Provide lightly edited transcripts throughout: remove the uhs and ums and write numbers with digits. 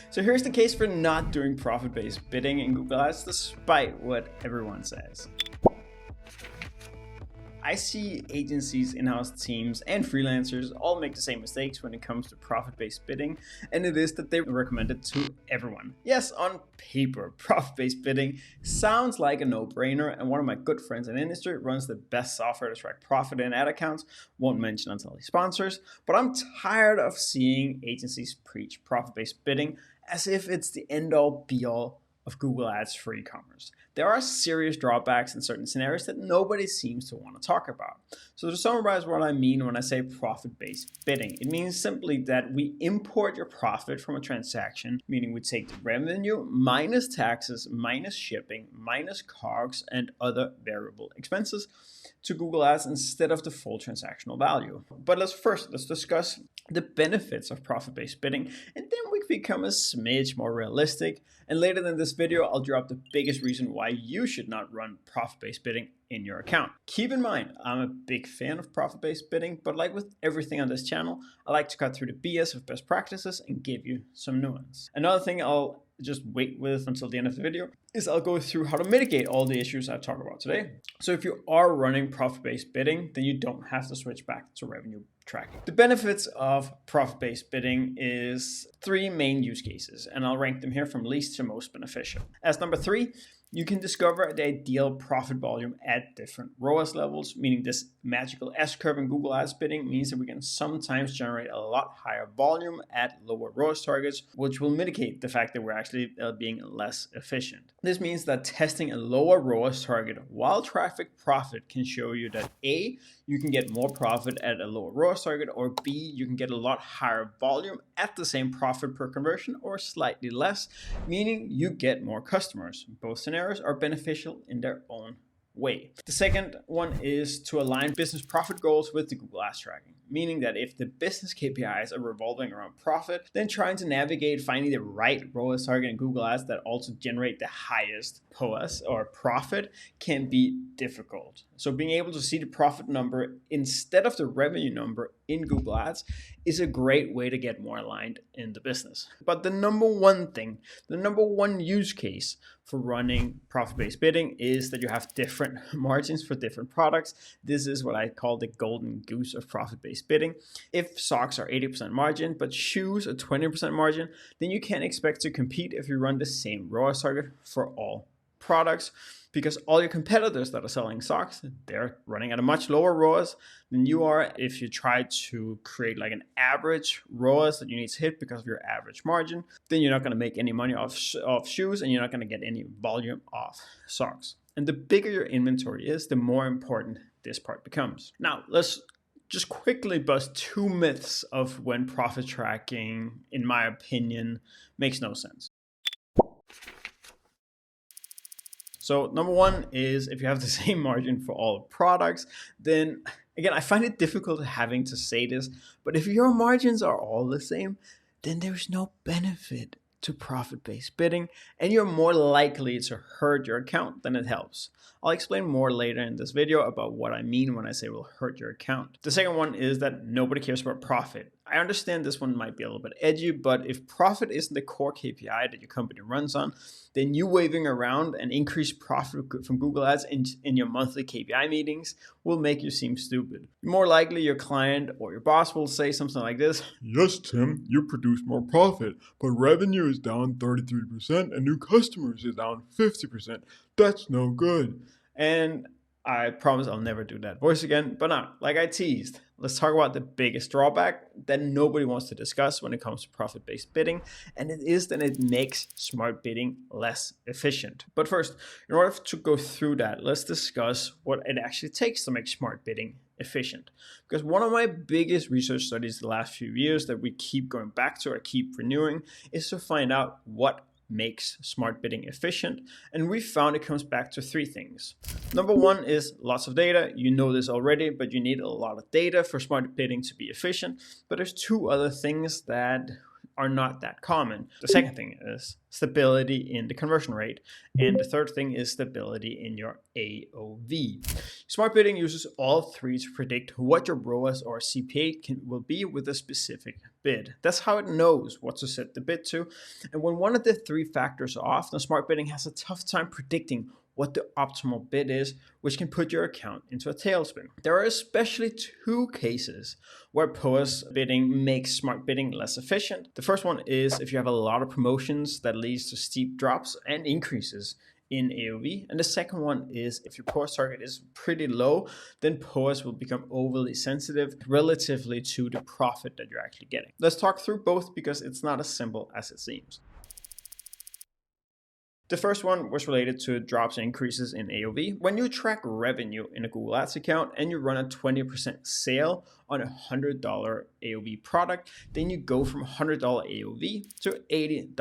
So here's the case for not doing profit-based bidding in Google Ads despite what everyone says. I see agencies, in-house teams, and freelancers all make the same mistakes when it comes to profit-based bidding, and it is that they recommend it to everyone. Yes, on paper, profit-based bidding sounds like a no-brainer, and one of my good friends in the industry runs the best software to track profit in ad accounts, won't mention until he sponsors, but I'm tired of seeing agencies preach profit-based bidding as if it's the end-all, be-all of Google Ads for e-commerce. There are serious drawbacks in certain scenarios that nobody seems to want to talk about. So to summarize what I mean when I say profit-based bidding, it means simply that we import your profit from a transaction, meaning we take the revenue minus taxes, minus shipping, minus COGS, and other variable expenses to Google Ads instead of the full transactional value. But let's discuss the benefits of profit-based bidding, and then we become a smidge more realistic. And later in this video, I'll drop the biggest reason why you should not run profit-based bidding in your account. Keep in mind, I'm a big fan of profit-based bidding, but like with everything on this channel, I like to cut through the BS of best practices and give you some nuance. Another thing I'll just wait with until the end of the video is I'll go through how to mitigate all the issues I've talked about today. So if you are running profit-based bidding, then you don't have to switch back to revenue tracking. The benefits of profit-based bidding is 3 main use cases, and I'll rank them here from least to most beneficial. As number 3, you can discover the ideal profit volume at different ROAS levels, meaning this magical S-curve in Google Ads bidding means that we can sometimes generate a lot higher volume at lower ROAS targets, which will mitigate the fact that we're actually being less efficient. This means that testing a lower ROAS target while traffic profit can show you that A, you can get more profit at a lower ROAS target, or B, you can get a lot higher volume at the same profit per conversion or slightly less, meaning you get more customers. Both scenarios are beneficial in their own way. The second one is to align business profit goals with the Google Ads tracking, meaning that if the business KPIs are revolving around profit, then trying to navigate finding the right ROAS target in Google Ads that also generate the highest POAS or profit can be difficult. So being able to see the profit number instead of the revenue number in Google Ads is a great way to get more aligned in the business. But the number one use case for running profit-based bidding is that you have different margins for different products. This is what I call the golden goose of profit-based bidding. If socks are 80% margin, but shoes are 20% margin, then you can't expect to compete if you run the same ROAS target for all products, because all your competitors that are selling socks, they're running at a much lower ROAS than you are. If you try to create like an average ROAS that you need to hit because of your average margin, then you're not going to make any money off shoes, and you're not going to get any volume off socks. And the bigger your inventory is, the more important this part becomes. Now, let's just quickly bust 2 myths of when profit tracking, in my opinion, makes no sense. So number 1 is if you have the same margin for all products, then again, I find it difficult having to say this, but if your margins are all the same, then there's no benefit to profit-based bidding, and you're more likely to hurt your account than it helps. I'll explain more later in this video about what I mean when I say will hurt your account. The second one is that nobody cares about profit. I understand this one might be a little bit edgy, but if profit isn't the core KPI that your company runs on, then you waving around an increased profit from Google Ads in your monthly KPI meetings will make you seem stupid. More likely your client or your boss will say something like this: "Yes, Tim, you produce more profit, but revenue is down 33% and new customers is down 50%. That's no good." And I promise I'll never do that voice again. But now, like I teased, let's talk about the biggest drawback that nobody wants to discuss when it comes to profit-based bidding, and it is that it makes smart bidding less efficient. But first, in order to go through that, let's discuss what it actually takes to make smart bidding efficient. Because one of my biggest research studies the last few years that we keep going back to or keep renewing is to find out what makes smart bidding efficient, and we found it comes back to 3 things. Number 1 is lots of data. You know this already, but you need a lot of data for smart bidding to be efficient. But there's 2 other things that are not that common. The second thing is stability in the conversion rate. And the third thing is stability in your AOV. Smart bidding uses all three to predict what your ROAS or CPA will be with a specific bid. That's how it knows what to set the bid to. And when one of the three factors are off, then smart bidding has a tough time predicting what the optimal bid is, which can put your account into a tailspin. There are especially two cases where POAS bidding makes smart bidding less efficient. The first one is if you have a lot of promotions that leads to steep drops and increases in AOV. And the second one is if your POAS target is pretty low, then POAS will become overly sensitive relatively to the profit that you're actually getting. Let's talk through both because it's not as simple as it seems. The first one was related to drops and increases in AOV. When you track revenue in a Google Ads account and you run a 20% sale on a $100 AOV product, then you go from $100 AOV to $80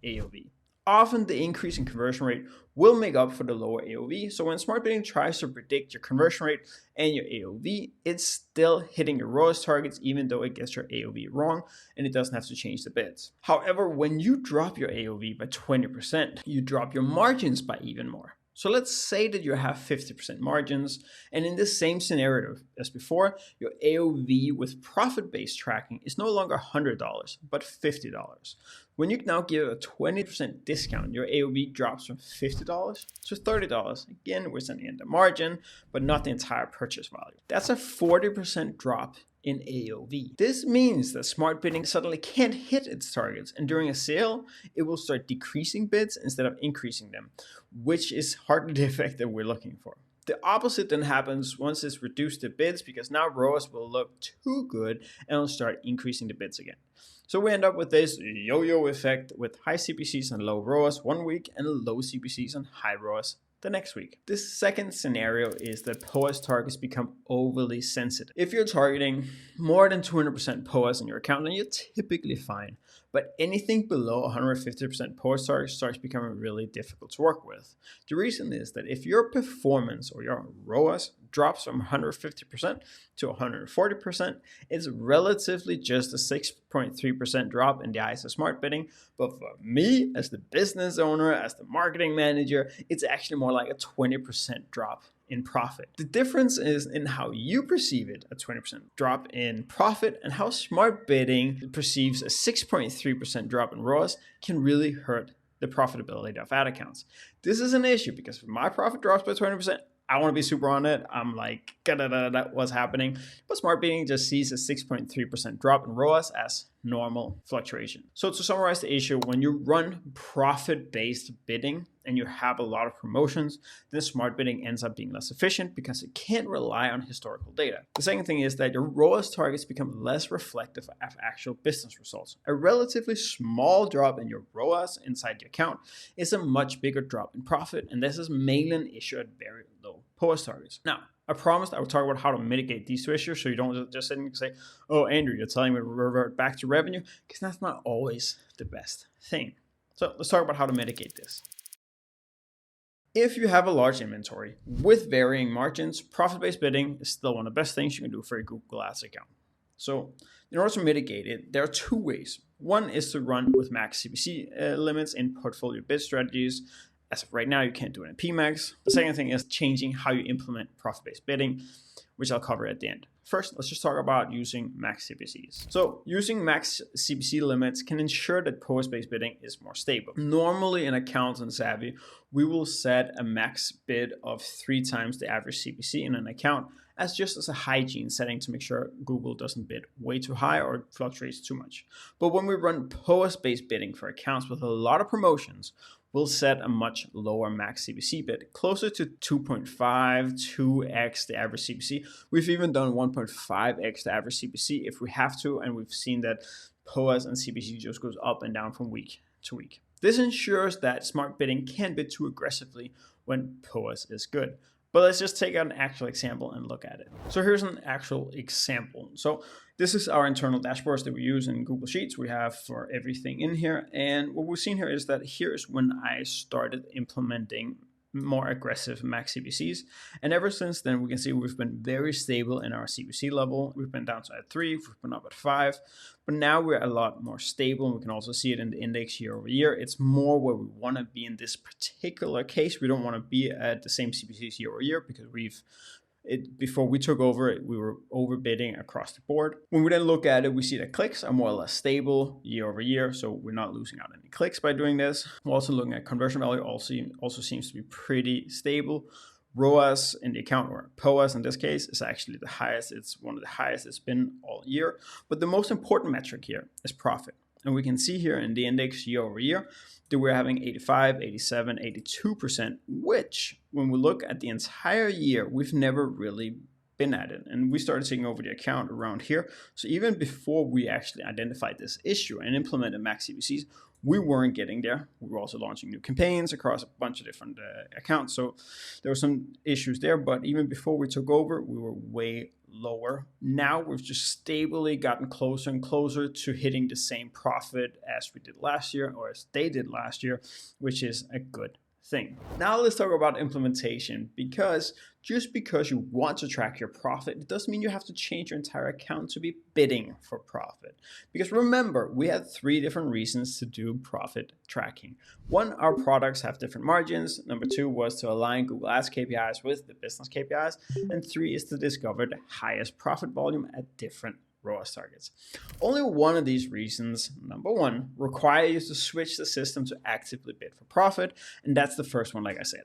AOV. Often the increase in conversion rate will make up for the lower AOV. So when smart bidding tries to predict your conversion rate and your AOV, it's still hitting your ROAS targets even though it gets your AOV wrong and it doesn't have to change the bids. However, when you drop your AOV by 20%, you drop your margins by even more. So let's say that you have 50% margins, and in the same scenario as before, your AOV with profit-based tracking is no longer $100, but $50. When you now give a 20% discount, your AOV drops from $50 to $30. Again, we're sending in the margin, but not the entire purchase value. That's a 40% drop in AOV. This means that smart bidding suddenly can't hit its targets, and during a sale, it will start decreasing bids instead of increasing them, which is hardly the effect that we're looking for. The opposite then happens once it's reduced the bids because now ROAS will look too good and will start increasing the bids again. So we end up with this yo-yo effect with high CPCs and low ROAS one week and low CPCs and high ROAS the next week. This second scenario is that POAS targets become overly sensitive. If you're targeting more than 200% POAS in your account, then you're typically fine. But anything below 150% POAS target starts becoming really difficult to work with. The reason is that if your performance or your ROAS drops from 150% to 140%, it's relatively just a 6.3% drop in the eyes of smart bidding. But for me, as the business owner, as the marketing manager, it's actually more like a 20% drop in profit. The difference is in how you perceive it, a 20% drop in profit, and how smart bidding perceives a 6.3% drop in ROAS can really hurt the profitability of ad accounts. This is an issue because if my profit drops by 20%, I want to be super on it. I'm like, what's happening? But smart bidding just sees a 6.3% drop in ROAS as normal fluctuation. So to summarize the issue, when you run profit-based bidding and you have a lot of promotions, then smart bidding ends up being less efficient because it can't rely on historical data. The second thing is that your ROAS targets become less reflective of actual business results. A relatively small drop in your ROAS inside the account is a much bigger drop in profit, and this is mainly an issue at very low POAS targets. Now, I promised I would talk about how to mitigate these two issues so you don't just sit and say, oh, Andrew, you're telling me to revert back to revenue, because that's not always the best thing. So let's talk about how to mitigate this. If you have a large inventory with varying margins, profit-based bidding is still one of the best things you can do for a Google Ads account. So in order to mitigate it, there are two ways. One is to run with max CPC limits in portfolio bid strategies. As of right now, you can't do it in PMAX. The second thing is changing how you implement profit-based bidding, which I'll cover at the end. First, let's just talk about using max CPCs. So using max CPC limits can ensure that POAS-based bidding is more stable. Normally in Accounts and Savvy, we will set a max bid of 3 times the average CPC in an account as just as a hygiene setting to make sure Google doesn't bid way too high or fluctuates too much. But when we run POAS-based bidding for accounts with a lot of promotions, we'll set a much lower max CPC bid, closer to 2.5, 2x the average CPC. We've even done 1.5x the average CPC if we have to, and we've seen that POAS and CPC just goes up and down from week to week. This ensures that smart bidding can't bid too aggressively when POAS is good. But let's just take an actual example and look at it. So here's an actual example. So this is our internal dashboards that we use in Google Sheets. We have for everything in here. And what we've seen here is that here's when I started implementing more aggressive max CPCs. And ever since then, we can see we've been very stable in our CPC level. We've been down to at 3, we've been up at 5, but now we're a lot more stable. And we can also see it in the index year over year. It's more where we want to be in this particular case. We don't want to be at the same CPCs year over year because before we took over, we were overbidding across the board. When we then look at it, we see that clicks are more or less stable year over year, so we're not losing out any clicks by doing this. We're also looking at conversion value, also seems to be pretty stable. ROAS in the account, or POAS in this case, is actually the highest. It's one of the highest it's been all year. But the most important metric here is profit. And we can see here in the index year over year that we're having 85, 87, 82%, which when we look at the entire year, we've never really been at it. And we started taking over the account around here. So even before we actually identified this issue and implemented max CPCs, we weren't getting there. We were also launching new campaigns across a bunch of different accounts. So there were some issues there, but even before we took over, we were way lower. Now we've just stably gotten closer and closer to hitting the same profit as we did last year, or as they did last year, which is a good thing. Now let's talk about implementation, because just because you want to track your profit, it doesn't mean you have to change your entire account to be bidding for profit. Because remember, we had 3 different reasons to do profit tracking. 1, our products have different margins. Number 2 was to align Google Ads KPIs with the business KPIs. And 3 is to discover the highest profit volume at different ROAS targets. Only one of these reasons, number 1, require you to switch the system to actively bid for profit, and that's the first one, like I said.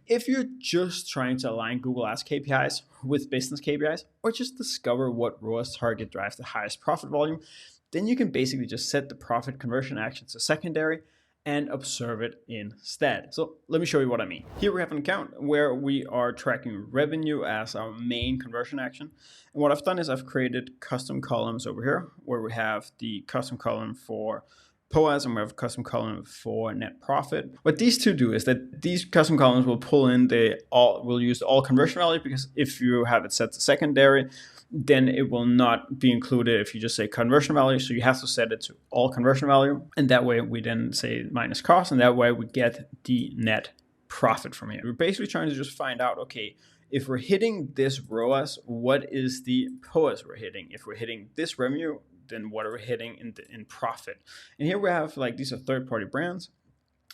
If you're just trying to align Google Ads KPIs with business KPIs, or just discover what ROAS target drives the highest profit volume, then you can basically just set the profit conversion action to secondary and observe it instead. So let me show you what I mean. Here we have an account where we are tracking revenue as our main conversion action. And what I've done is I've created custom columns over here where we have the custom column for POAS and we have a custom column for net profit. What these two do is that these custom columns will pull in we'll use the all conversion value, because if you have it set to secondary, then it will not be included if you just say conversion value. So you have to set it to all conversion value. And that way we then say minus cost, and that way we get the net profit from here. We're basically trying to just find out, okay, if we're hitting this ROAS, what is the POAS we're hitting? If we're hitting this revenue, then what are we hitting in profit? And here we have, like, these are third-party brands.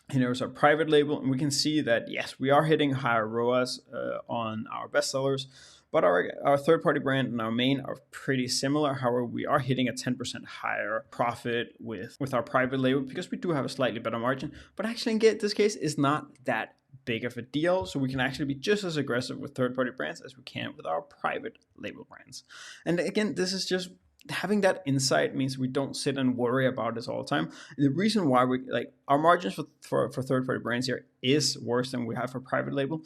And there's our private label, and we can see that, yes, we are hitting higher ROAS on our bestsellers, but our third-party brand and our main are pretty similar. However, we are hitting a 10% higher profit with our private label because we do have a slightly better margin. But actually, in this case, it's not that big of a deal. So we can actually be just as aggressive with third-party brands as we can with our private label brands. And again, this is just having that insight means we don't sit and worry about this all the time. And the reason why our margins for third-party brands here is worse than we have for private label.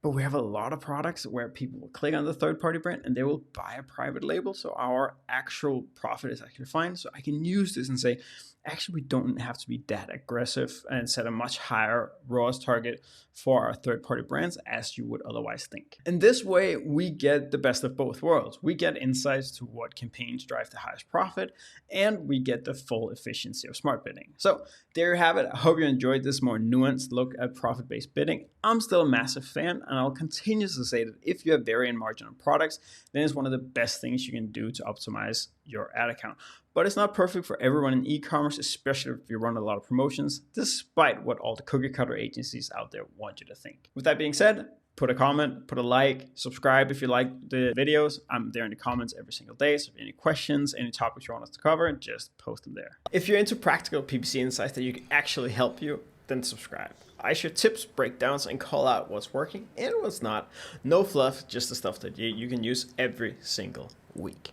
But we have a lot of products where people will click on the third-party brand and they will buy a private label. So our actual profit is actually fine. So I can use this and say, actually, we don't have to be that aggressive and set a much higher ROAS target for our third-party brands as you would otherwise think. In this way, we get the best of both worlds. We get insights to what campaigns drive the highest profit, and we get the full efficiency of smart bidding. So there you have it. I hope you enjoyed this more nuanced look at profit-based bidding. I'm still a massive fan, and I'll continue to say that if you have varying margin on products, then it's one of the best things you can do to optimize your ad account. But it's not perfect for everyone in e-commerce, especially if you run a lot of promotions, despite what all the cookie cutter agencies out there want you to think. With that being said, put a comment, put a like, subscribe if you like the videos. I'm there in the comments every single day. So if you have any questions, any topics you want us to cover, just post them there. If you're into practical PPC insights that you can actually help you, then subscribe. I share tips, breakdowns, and call out what's working and what's not. No fluff, just the stuff that you can use every single week.